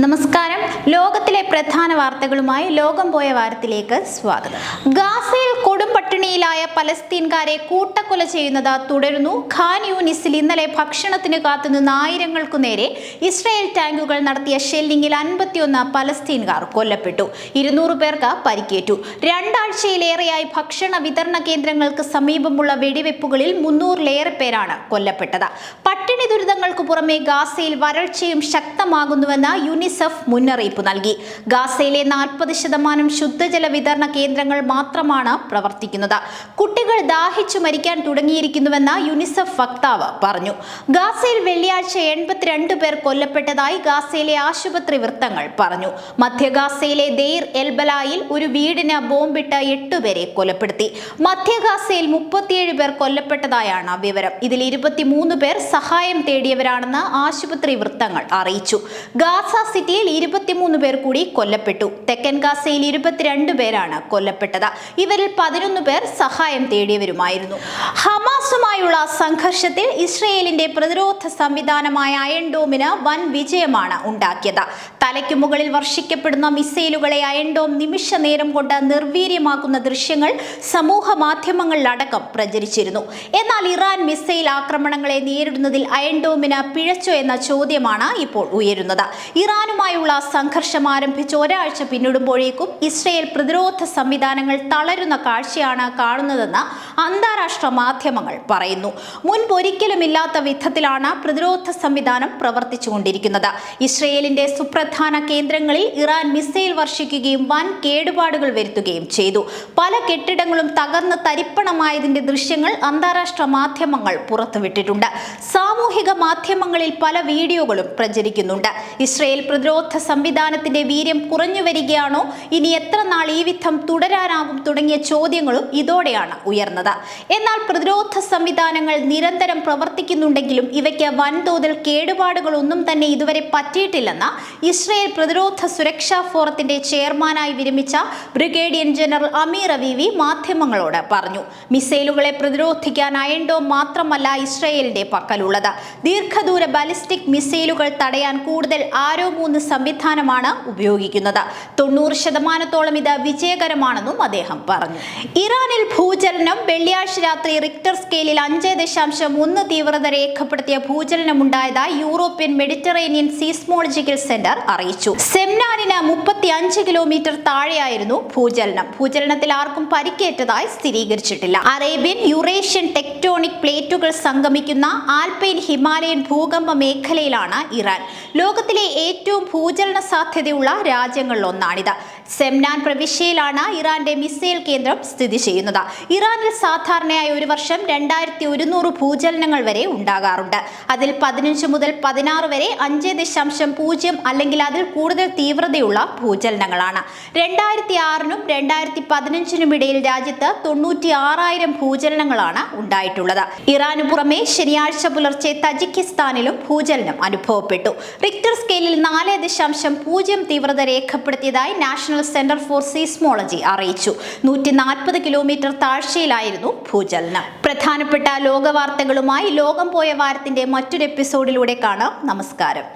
നമസ്കാരം. ലോകത്തിലെ പ്രധാന വാർത്തകളുമായി ലോകം പോയ വാരത്തിലേക്ക് സ്വാഗതം. ഗാസയിൽ കൊടുംപട്ടിണിയിലായ പലസ്തീൻകാരെ കൂട്ടക്കൊല ചെയ്യുന്നത് തുടരുന്നു. ഖാൻ യൂനിസിൽ ഇന്നലെ ഭക്ഷണത്തിന് കാത്തുനിന്ന ആയിരങ്ങൾക്കു നേരെ ഇസ്രായേൽ ടാങ്കുകൾ നടത്തിയ ഷെല്ലിങ്ങിൽ 51 പലസ്തീൻകാർ കൊല്ലപ്പെട്ടു. 200 പേർക്ക് പരിക്കേറ്റു. രണ്ടാഴ്ചയിലേറെയായി ഭക്ഷണ വിതരണ കേന്ദ്രങ്ങൾക്ക് സമീപമുള്ള വെടിവെപ്പുകളിൽ 300-ലേറെ പേരാണ് കൊല്ലപ്പെട്ടത്. പട്ടിണി ദുരിതങ്ങൾക്ക് പുറമെ ഗാസയിൽ വരൾച്ചയും ശക്തമാകുന്നുവെന്ന് യുനിസെഫ് മുന്നറിയിപ്പ് നൽകി. ഗാസയിലെ 40% ശുദ്ധജല വിതരണ കേന്ദ്രങ്ങൾ മാത്രമാണ് പ്രവർത്തിക്കുന്നത്. കുട്ടികൾ ദാഹിച്ചു മരിക്കാൻ തുടങ്ങിയിരിക്കുന്നുവെന്ന് യുനിസെഫ് വക്താവ് പറഞ്ഞു. ഗാസയിൽ വെള്ളിയാഴ്ച 82 പേർ കൊല്ലപ്പെട്ടതായി ഗാസയിലെ ആശുപത്രി വൃത്തങ്ങൾ പറഞ്ഞു. മധ്യ ഗാസയിലെ ദെയ്ർ എൽബലായിൽ ഒരു വീടിന് ബോംബിട്ട് 8 പേരെ കൊലപ്പെടുത്തി. മധ്യ ഗാസയിൽ 37 പേർ കൊല്ലപ്പെട്ടതായാണ് വിവരം. ഇതിൽ 23 പേർ സഹായം തേടിയവരാണെന്ന് ആശുപത്രി വൃത്തങ്ങൾ അറിയിച്ചു. ഗാസ സിറ്റിയിൽ 23 പേർ കൂടി കൊല്ലപ്പെട്ടു. തെക്കൻ ഗാസയിൽ 22 പേരാണ് കൊല്ലപ്പെട്ടത്. ഇവരിൽ 11 പേർ സഹായം തേടിയവരുമായിരുന്നു. ഹമാസുമായുള്ള സംഘർഷത്തിൽ ഇസ്രയേലിന്റെ പ്രതിരോധ സംവിധാനമായ അയൺ ഡോമിന് വൻ വിജയമാണ് ഉണ്ടാക്കിയത്. തലയ്ക്ക് മുകളിൽ വർഷിക്കപ്പെടുന്ന മിസൈലുകളെ അയൺ ഡോം നിമിഷ നേരം കൊണ്ട് നിർവീര്യമാക്കുന്ന ദൃശ്യങ്ങൾ സമൂഹ മാധ്യമങ്ങളിലടക്കം പ്രചരിച്ചിരുന്നു. എന്നാൽ ഇറാൻ മിസൈൽ ആക്രമണങ്ങളെ നേരിടുന്നതിൽ അയൺ ഡോമിന് പിഴച്ചോ എന്ന ചോദ്യമാണ് ഇപ്പോൾ ഉയരുന്നത്. ഇറാനുമായുള്ള സംഘർഷം ആരംഭിച്ച് ഒരാഴ്ച പിന്നിടുമ്പോഴേക്കും ഇസ്രയേൽ പ്രതിരോധ സംവിധാനങ്ങൾ തളരുന്ന കാഴ്ചയാണ് കാണുന്നതെന്ന് അന്താരാഷ്ട്ര മാധ്യമങ്ങൾ പറയുന്നു. മുൻപൊരിക്കലുമില്ലാത്ത വിധത്തിലാണ് പ്രതിരോധ സംവിധാനം പ്രവർത്തിച്ചുകൊണ്ടിരിക്കുന്നത്. ഇസ്രയേലിന്റെ സുപ്രധാന കേന്ദ്രങ്ങളിൽ ഇറാൻ മിസൈൽ വർഷിക്കുകയും വൻ കേടുപാടുകൾ വരുത്തുകയും ചെയ്തു. പല കെട്ടിടങ്ങളും തകർന്ന് തരിപ്പണമായതിന്റെ ദൃശ്യങ്ങൾ അന്താരാഷ്ട്ര മാധ്യമങ്ങൾ പുറത്തുവിട്ടിട്ടുണ്ട്. സാമൂഹിക മാധ്യമങ്ങളിൽ പല വീഡിയോകളും പ്രചരിക്കുന്നുണ്ട്. ഇസ്രയേൽ പ്രതിരോധ സംവിധാനത്തിന്റെ വീര്യം കുറഞ്ഞു വരികയാണോ, ഇനി എത്ര നാൾ ഈ വിധം തുടരാനാവും തുടങ്ങിയ ചോദ്യങ്ങളും ഇതോടെയാണ് ഉയർന്നത്. എന്നാൽ പ്രതിരോധ സംവിധാനങ്ങൾ നിരന്തരം പ്രവർത്തിക്കുന്നുണ്ടെങ്കിലും ഇവയ്ക്ക് വൻതോതിൽ കേടുപാടുകളൊന്നും തന്നെ ഇതുവരെ പറ്റിയിട്ടില്ലെന്ന് ഇസ്രയേൽ പ്രതിരോധ സുരക്ഷാ ഫോറത്തിന്റെ ചെയർമാനായി വിരമിച്ച ബ്രിഗേഡിയർ ജനറൽ അമീർ അവീവി മാധ്യമങ്ങളോട് പറഞ്ഞു. മിസൈലുകളെ പ്രതിരോധിക്കാൻ അയൺ ഡോം മാത്രമല്ല ഇസ്രയേലിന്റെ പക്കലുള്ളത്. ദീർഘദൂര ബാലിസ്റ്റിക് മിസൈലുകൾ തടയാൻ കൂടുതൽ ആരോ 3 സംവിധാനമാണ് ഉപയോഗിക്കുന്നത്. 90% ഇത് വിജയകരമാണെന്നും അദ്ദേഹം പറഞ്ഞു. ഇറാനിൽ ഭൂചലനം. വെള്ളിയാഴ്ച രാത്രി റിക്ടർ സ്കെയിലിൽ 5.1 തീവ്രത രേഖപ്പെടുത്തിയ ഭൂചലനമുണ്ടായതായി യൂറോപ്യൻ മെഡിറ്ററേനിയൻ സീസ്മോളജിക്കൽ സെന്റർ അറിയിച്ചു. സെംനാനിന് 35 കിലോമീറ്റർ താഴെയായിരുന്നു ഭൂചലനത്തിൽ ആർക്കും പരിക്കേറ്റതായി സ്ഥിരീകരിച്ചിട്ടില്ല. അറേബ്യൻ യുറേഷ്യൻ ടെക്ടോണിക് പ്ലേറ്റുകൾ സംഗമിക്കുന്ന ആൽപൈൻ ഹിമാലയൻ ഭൂകമ്പ മേഖലയിലാണ് ഇറാൻ. ലോകത്തിലെ ഏറ്റവും ഭൂചലന സാധ്യതയുള്ള രാജ്യങ്ങളിലൊന്നാണിത്. സെംനാൻ പ്രവിശ്യയിലാണ് ഇറാന്റെ മിസൈൽ കേന്ദ്രം സ്ഥിതി ചെയ്യുന്നത്. ഇറാനിൽ സാധാരണയായി ഒരു വർഷം 2100 ഭൂചലനങ്ങൾ വരെ ഉണ്ടാകാറുണ്ട്. അതിൽ 15 മുതൽ 16 വരെ 5.0 അല്ലെങ്കിൽ അതിൽ കൂടുതൽ തീവ്രതയുള്ള ഭൂചലനങ്ങളാണ്. 2006-നും 2015-നും ഇടയിൽ രാജ്യത്ത് 96,000 ഭൂചലനങ്ങളാണ് ഉണ്ടായിട്ടുള്ളത്. ഇറാനു പുറമെ ശനിയാഴ്ച പുലർച്ചെ തജിക്കിസ്ഥാനിലും ഭൂചലനം അനുഭവപ്പെട്ടു. റിക്ടർ സ്കെയിലിൽ 4.0 തീവ്രത രേഖപ്പെടുത്തിയതായി നാഷണൽ സെന്റർ ഫോർ സീസ്മോളജി അറിയിച്ചു. 140 കിലോമീറ്റർ താഴ്ചയിലായിരുന്നു ഭൂചലനം. പ്രധാനപ്പെട്ട ലോകവാർത്തകളുമായി ലോകം പോയ വാരത്തിന്റെ മറ്റൊരു എപ്പിസോഡിലൂടെ കാണാം. നമസ്കാരം.